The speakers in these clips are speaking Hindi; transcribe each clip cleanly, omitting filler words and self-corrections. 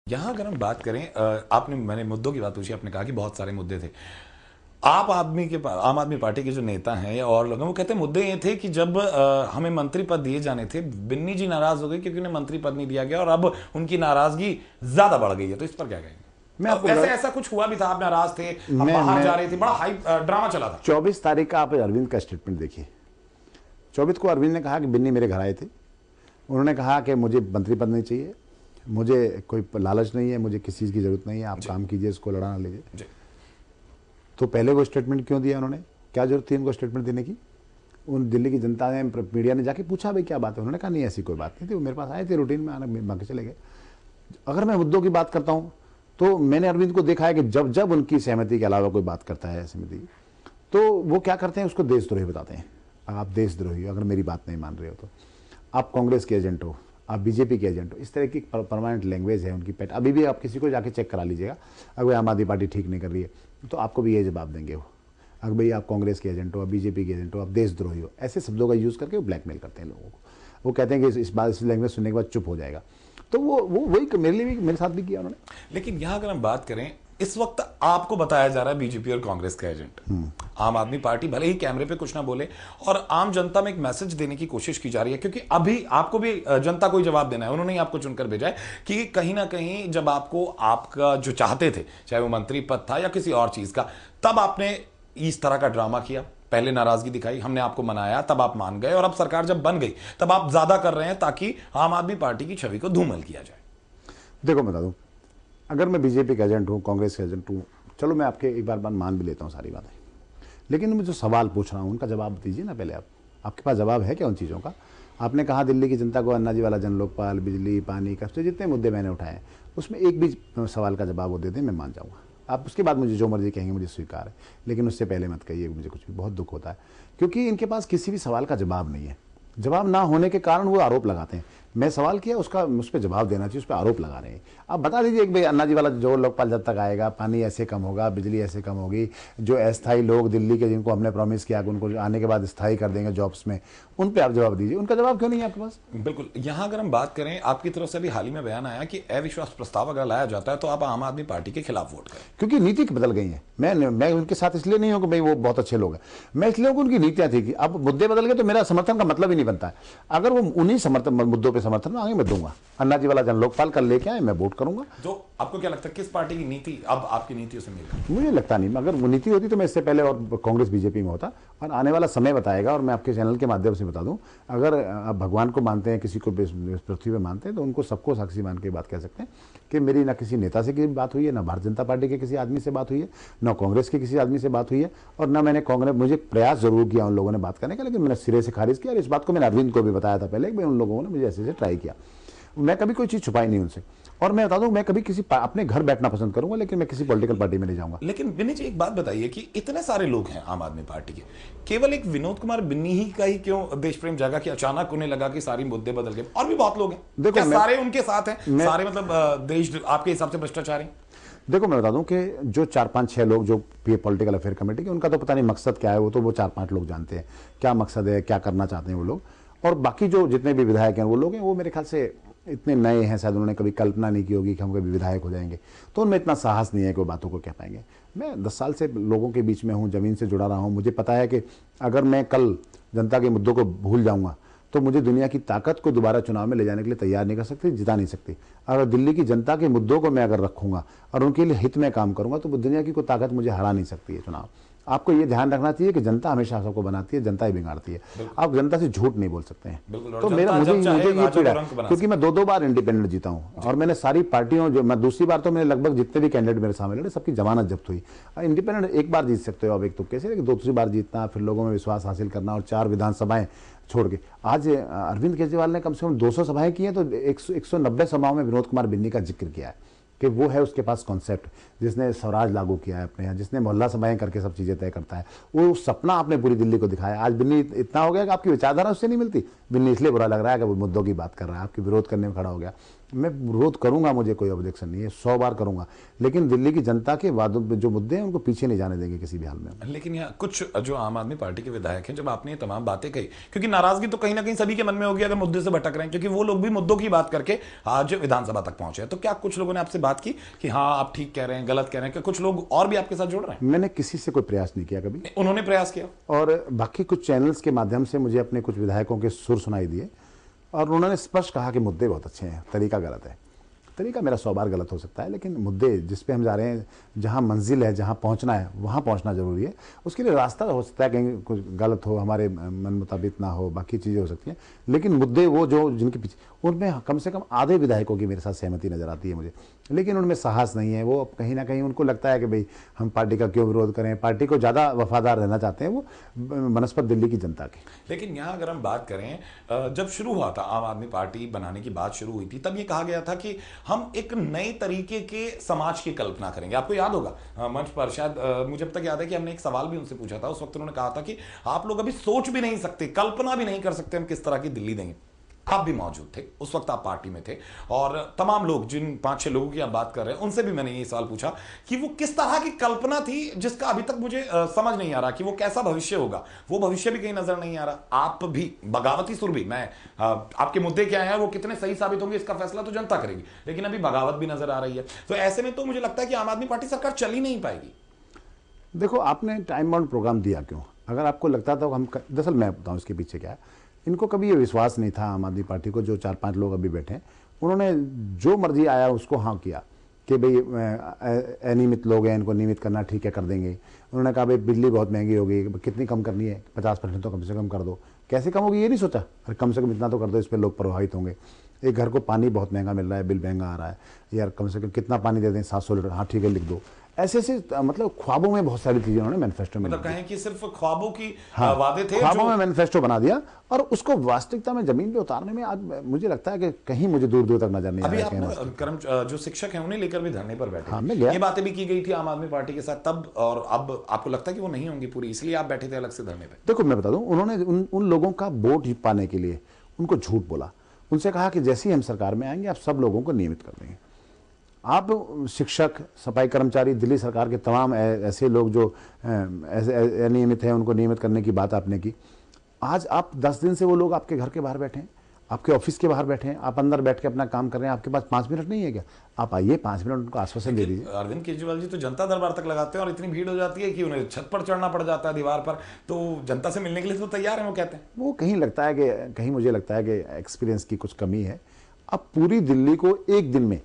यहाँ अगर हम बात करें, आपने मैंने मुद्दों की बात पूछी, आपने कहा कि बहुत सारे मुद्दे थे। आम आदमी पार्टी के जो नेता हैं और लोग हैं वो कहते हैं मुद्दे ये थे कि जब हमें मंत्री पद दिए जाने थे, बिन्नी जी नाराज हो गए क्योंकि उन्हें मंत्री पद नहीं दिया गया और अब उनकी नाराजगी ज्यादा बढ़ गई है। तो इस पर क्या कहेंगे? मैं आपको ऐसे ऐसा कुछ हुआ भी था, आप नाराज थे, आप बाहर जा रहे थे, बड़ा हाई ड्रामा चला था। 24 तारीख का आप अरविंद का स्टेटमेंट देखिए। 24 को अरविंद ने कहा कि बिन्नी मेरे घर आए थे, उन्होंने कहा कि मुझे मंत्री पद नहीं चाहिए, मुझे कोई लालच नहीं है, मुझे किसी चीज़ की जरूरत नहीं है, आप काम कीजिए, इसको लड़ा ना लीजिए। तो पहले वो स्टेटमेंट क्यों दिया उन्होंने? क्या जरूरत थी उनको स्टेटमेंट देने की? उन दिल्ली की जनता ने, मीडिया ने जाके पूछा भाई क्या बात है, उन्होंने कहा नहीं ऐसी कोई बात नहीं थी, वो मेरे पास आए थे रूटीन में, आने बाकी चले गए। अगर मैं मुद्दों की बात करता हूँ तो मैंने अरविंद को देखा है कि जब जब उनकी सहमति के अलावा कोई बात करता है समिति, तो वो क्या करते हैं, उसको देशद्रोही बताते हैं। आप देशद्रोही हो अगर मेरी बात नहीं मान रहे हो तो, आप कांग्रेस के एजेंट हो, आप बीजेपी के एजेंट हो, इस तरह की परमानेंट लैंग्वेज है उनकी पेट। अभी भी आप किसी को जाके चेक करा लीजिएगा, अगर आम आदमी पार्टी ठीक नहीं कर रही है तो आपको भी ये जवाब देंगे वो, अगर भाई आप कांग्रेस के एजेंट हो, आप बीजेपी के एजेंट हो, आप देशद्रोही हो, ऐसे शब्दों का यूज़ करके वो ब्लैकमेल करते हैं लोगों को। वो कहते हैं कि इस लैंग्वेज सुनने के बाद चुप हो जाएगा। तो वो वही मेरे लिए भी, मेरे साथ भी किया उन्होंने। लेकिन यहां अगर हम बात करें, इस वक्त आपको बताया जा रहा है बीजेपी और कांग्रेस का एजेंट। आम आदमी पार्टी भले ही कैमरे पे कुछ ना बोले और आम जनता में एक मैसेज देने की कोशिश की जा रही है, क्योंकि अभी आपको भी जनता को ही जवाब देना है, उन्होंने ही आपको चुनकर भेजा है कि कहीं ना कहीं जब आपको आपका जो चाहते थे, चाहे वो मंत्री पद था या किसी और चीज का, तब आपने इस तरह का ड्रामा किया, पहले नाराजगी दिखाई, हमने आपको मनाया, तब आप मान गए, और अब सरकार जब बन गई तब आप ज्यादा कर रहे हैं ताकि आम आदमी पार्टी की छवि को धूमिल किया जाए। देखो मैं बता दूं, अगर मैं बीजेपी का एजेंट हूँ, कांग्रेस का एजेंट हूँ, चलो मैं आपके एक बार मान भी लेता हूँ सारी बातें, लेकिन मैं जो सवाल पूछ रहा हूँ उनका जवाब दीजिए ना पहले। आप, आपके पास जवाब है क्या उन चीज़ों का? आपने कहा दिल्ली की जनता को अन्ना जी वाला जन लोकपाल, बिजली, पानी, कष्ट, जितने मुद्दे मैंने उठाए उसमें एक भी सवाल का जवाब वो दे दें, मैं मान जाऊँगा। आप उसके बाद मुझे जो मर्जी कहेंगे मुझे स्वीकार है, लेकिन उससे पहले मत कहिए मुझे कुछ भी, बहुत दुख होता है, क्योंकि इनके पास किसी भी सवाल का जवाब नहीं है। जवाब ना होने के कारण वो आरोप लगाते हैं। मैं सवाल किया, उसका उस पर जवाब देना चाहिए, उस पर आरोप लगा रहे हैं। आप बता दीजिए कि भाई अन्ना जी वाला जो लोकपाल जब तक आएगा, पानी ऐसे कम होगा, बिजली ऐसे कम होगी, जो अस्थायी लोग दिल्ली के जिनको हमने प्रॉमिस किया कि उनको आने के बाद स्थायी कर देंगे जॉब्स में, उन पे आप जवाब दीजिए। उनका जवाब क्यों नहीं है आपके पास? बिल्कुल। यहां अगर हम बात करें, आपकी तरफ से भी हाल ही में बयान आया कि अविश्वास प्रस्ताव अगर लाया जाता है तो आप आम आदमी पार्टी के खिलाफ वोट करें, क्योंकि नीति बदल गई है। मैं उनके साथ इसलिए नहीं हूं कि भाई वो बहुत अच्छे लोग हैं, मैं इसलिए हूं कि उनकी नीतियां थी कि अब मुद्दे बदल गए तो मेरा समर्थन का मतलब ही नहीं बनता है। अगर वो उन्हीं समर्थन मुद्दों पर समर्थन मांगे मैं दूंगा, अन्ना जी वाला जन लोकपाल कल लेके आए, मैं वोट करूंगा। तो आपको क्या लगता है किस पार्टी की नीति अब आपकी नीतियों से मिलेगी? मुझे लगता नहीं, अगर वो नीति होती तो मैं इससे पहले और कांग्रेस बीजेपी में होता, और आने वाला समय बताएगा। और मैं आपके चैनल के माध्यम से बता दूं, अगर आप भगवान को मानते हैं, किसी को पृथ्वी पे मानते हैं, तो उनको सबको साक्षी मान के बात कह सकते हैं कि मेरी ना किसी नेता से बात हुई है, ना भारतीय जनता पार्टी के किसी आदमी से बात हुई है, ना कांग्रेस के किसी आदमी से बात हुई है, और ना मैंने कांग्रेस, मुझे प्रयास जरूर किया उन लोगों ने बात करने का, लेकिन मैंने सिरे से खारिज किया। और इस बात को मैंने अरविंद को भी बताया था पहले कि उन लोगों ने मुझे ऐसे ट्राई किया। मैं कभी कोई चीज छुपाई नहीं उनसे, और मैं बता दूं, मैं कभी किसी अपने घर बैठना पसंद करूंगा, लेकिन मैं किसी पॉलिटिकल पार्टी में नहीं जाऊंगा। लेकिन बिन्नी जी एक बात बताइए कि इतने सारे लोग हैं आम आदमी पार्टी के, केवल एक विनोद कुमार बिन्नी ही का ही क्यों देश प्रेम जागा कि अचानक उन्हें लगा कि सारी मुद्दे बदल गए? और भी बहुत लोग हैं, देखो क्या सारे उनके साथ हैं? सारे मतलब देश आपके हिसाब से भ्रष्टाचारी? देखो मैं बता दूं कि जो 4-5-6 लोग जो पॉलिटिकल अफेयर कमेटी के, उनका तो पता नहीं मकसद क्या है, वो तो वो 4-5 लोग जानते हैं क्या मकसद है, क्या करना चाहते हैं वो लोग। और बाकी जो जितने भी विधायक हैं वो लोग हैं, वो मेरे ख्याल से इतने नए हैं, शायद उन्होंने कभी कल्पना नहीं की होगी कि हम कभी विधायक हो जाएंगे, तो उनमें इतना साहस नहीं है कि वो बातों को कह पाएंगे। मैं 10 साल से लोगों के बीच में हूँ, जमीन से जुड़ा रहा हूँ, मुझे पता है कि अगर मैं कल जनता के मुद्दों को भूल जाऊंगा तो मुझे दुनिया की ताकत को दोबारा चुनाव में ले जाने के लिए तैयार नहीं कर सकती, जिता नहीं सकती। अगर दिल्ली की जनता के मुद्दों को मैं अगर रखूंगा और उनके लिए हित में काम करूंगा तो दुनिया की कोई ताकत मुझे हरा नहीं सकती है चुनाव। आपको ये ध्यान रखना चाहिए कि जनता हमेशा सबको बनाती है, जनता ही बिगाड़ती है। आप जनता से झूठ नहीं बोल सकते हैं। तो मेरा मुझे ये पीड़ा है, क्योंकि मैं 2-2 बार इंडिपेंडेंट जीता हूं, और मैंने सारी पार्टियों, जो मैं दूसरी बार तो मैंने लगभग जितने भी कैंडिडेट मेरे सामने लड़े सबकी जमानत जब्त हुई। इंडिपेंडेंट एक बार जीत सकते हो आप एक तुक्के से, लेकिन दूसरी बार जीतना, फिर लोगों में विश्वास हासिल करना, और 4 विधानसभाएं छोड़ के आज अरविंद केजरीवाल ने कम से कम 200 सभाएं की हैं, तो 190 सभाओं में विनोद कुमार बिन्नी का जिक्र किया है कि वो है उसके पास कॉन्सेप्ट, जिसने स्वराज लागू किया है अपने यहाँ, जिसने मोहल्ला सभाएं करके सब चीज़ें तय करता है। वो सपना आपने पूरी दिल्ली को दिखाया। आज बिन्नी इतना हो गया कि आपकी विचारधारा उससे नहीं मिलती। बिन्नी इसलिए बुरा लग रहा है कि वो मुद्दों की बात कर रहा है, आपके विरोध करने में खड़ा हो गया। मैं विरोध करूंगा, मुझे कोई ऑब्जेक्शन नहीं है, 100 बार करूंगा, लेकिन दिल्ली की जनता के वादों पे जो मुद्दे हैं उनको पीछे नहीं जाने देंगे किसी भी हाल में। लेकिन यहाँ कुछ जो आम आदमी पार्टी के विधायक हैं, जब आपने ये तमाम बातें कही, क्योंकि नाराजगी तो कहीं ना कहीं सभी के मन में होगी अगर मुद्दे से भटक रहे हैं, क्योंकि वो लोग भी मुद्दों की बात करके आज विधानसभा तक पहुंचे हैं, तो क्या कुछ लोगों ने आपसे बात की कि हाँ आप ठीक कह रहे हैं, गलत कह रहे हैं, कि कुछ लोग और भी आपके साथ जुड़ रहे हैं? मैंने किसी से कोई प्रयास नहीं किया कभी। उन्होंने प्रयास किया? और बाकी कुछ चैनल्स के माध्यम से मुझे अपने कुछ विधायकों के सुर सुनाई दिए और उन्होंने स्पष्ट कहा कि मुद्दे बहुत अच्छे हैं, तरीका गलत है। तरीका मेरा 100 बार गलत हो सकता है, लेकिन मुद्दे जिस पे हम जा रहे हैं, जहां मंजिल है, जहां पहुंचना है, वहां पहुंचना जरूरी है। उसके लिए रास्ता हो सकता है कहीं कुछ गलत हो, हमारे मन मुताबिक ना हो, बाकी चीज़ें हो सकती हैं, लेकिन मुद्दे वो जो जिनके पीछे, उनमें कम से कम आधे विधायकों की मेरे साथ सहमति नजर आती है मुझे, लेकिन उनमें साहस नहीं है। वो कहीं ना कहीं उनको लगता है कि भाई हम पार्टी का क्यों विरोध करें, पार्टी को ज़्यादा वफादार रहना चाहते हैं वो बनस्पत दिल्ली की जनता की। लेकिन यहाँ अगर हम बात करें, जब शुरू हुआ था आम आदमी पार्टी बनाने की बात शुरू हुई थी, तब ये कहा गया था कि हम एक नए तरीके के समाज की कल्पना करेंगे। आपको याद होगा मंच पर शायद, मुझे अब तक याद है कि हमने एक सवाल भी उनसे पूछा था, उस वक्त उन्होंने कहा था कि आप लोग अभी सोच भी नहीं सकते, कल्पना भी नहीं कर सकते हम किस तरह की दिल्ली देंगे। आप भी मौजूद थे उस वक्त, आप पार्टी में थे, और तमाम लोग, जिन 5-6 लोगों की आप बात कर रहे हैं, उनसे भी मैंने ये सवाल पूछा कि वो किस तरह की कल्पना थी, जिसका अभी तक मुझे समझ नहीं आ रहा कि वो कैसा भविष्य होगा। वो भविष्य भी कहीं नजर नहीं आ रहा। आप भी बगावती सुर भी, मैं आपके मुद्दे क्या हैं, वो कितने सही साबित होंगे इसका फैसला तो जनता करेगी, लेकिन अभी बगावत भी नजर आ रही है। तो ऐसे में तो मुझे लगता है कि आम आदमी पार्टी सरकार चल ही नहीं पाएगी। देखो, आपने टाइम बाउंड प्रोग्राम दिया क्यों? अगर आपको लगता था हम, दरअसल मैं बताऊं इसके पीछे क्या है। इनको कभी ये विश्वास नहीं था आम आदमि पार्टी को, जो 4-5 लोग अभी बैठे हैं, उन्होंने जो मर्जी आया उसको हाँ किया कि भाई अनियमित लोग हैं, इनको नियमित करना ठीक है, कर देंगे। उन्होंने कहा भाई बिजली बहुत महंगी होगी, कितनी कम करनी है, 50% तो कम से कम कर दो। कैसे कम होगी ये नहीं सोचा, अरे कम से कम इतना तो कर दो, इस पर लोग प्रभावित होंगे। एक घर को पानी बहुत महंगा मिल रहा है, बिल महंगा आ रहा है, यार कम से कम कितना पानी दे दें, 700 लीटर, हाँ ठीक है लिख दो। ऐसे ऐसे मतलब ख्वाबों में बहुत सारी चीजें उन्होंने मैनिफेस्टो में, मतलब कहें कि सिर्फ ख्वाबों की हाँ, वादे थे, ख्वाबों में मैनिफेस्टो बना दिया और उसको वास्तविकता में जमीन पे उतारने में आज मुझे लगता है कि कहीं मुझे दूर दूर तक नजर नहीं आ रहा है। अभी आप जो शिक्षक हैं उन्हें लेकर भी धरने पर बैठे, हाँ, मैं गया। ये बातें भी की गई थी आम आदमी पार्टी के साथ तब, और अब आपको लगता है कि वो नहीं होंगी पूरी, इसलिए आप बैठे थे अलग से धरने पे? देखो, मैं बता दूं, उन्होंने उन लोगों का वोट पाने के लिए उनको झूठ बोला। उनसे कहा कि जैसे ही हम सरकार में आएंगे आप सब लोगों को नियमित कर देंगे। आप शिक्षक, सफाई कर्मचारी, दिल्ली सरकार के तमाम ऐसे लोग जो ऐसे अनियमित हैं, उनको नियमित करने की बात आपने की। आज आप 10 दिन से वो लोग आपके घर के बाहर बैठे हैं, आपके ऑफिस के बाहर बैठे हैं, आप अंदर बैठ के अपना काम कर रहे हैं। आपके पास 5 मिनट नहीं है क्या? आप आइए, 5 मिनट उनको आश्वासन दे दीजिए। अरविंद केजरीवाल जी तो जनता दरबार तक लगाते हैं और इतनी भीड़ हो जाती है कि उन्हें छत पर चढ़ना पड़ जाता है, दीवार पर, तो जनता से मिलने के लिए तो तैयार है वो कहते हैं। वो कहीं लगता है कि, कहीं मुझे लगता है कि एक्सपीरियंस की कुछ कमी है। अब पूरी दिल्ली को एक दिन में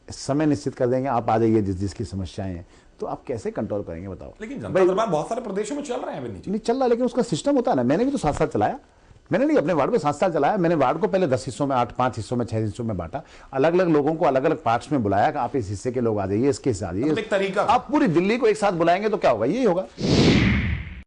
समय निश्चित कर देंगे, आप आ जाइए जिसकी समस्याएं हैं, तो आप कैसे कंट्रोल करेंगे बताओ? लेकिन जनता दरबार बहुत सारे प्रदेशों में चल रहे हैं, नहीं चल रहा, लेकिन उसका सिस्टम होता है ना। मैंने भी तो 7 साल चलाया, मैंने नहीं अपने वार्ड में 7 साल चलाया। मैंने वार्ड को पहले 10 हिस्सों में, 5 हिस्सों में, 6 हिस्सों में बांटा, अलग अलग लोगों को अलग अलग पार्ट्स में बुलाया कि आप इस हिस्से के लोग आ जाइए, इसके हिस्से आ जाइए। तरीका आप पूरी दिल्ली को एक साथ बुलाएंगे तो क्या होगा? यही होगा।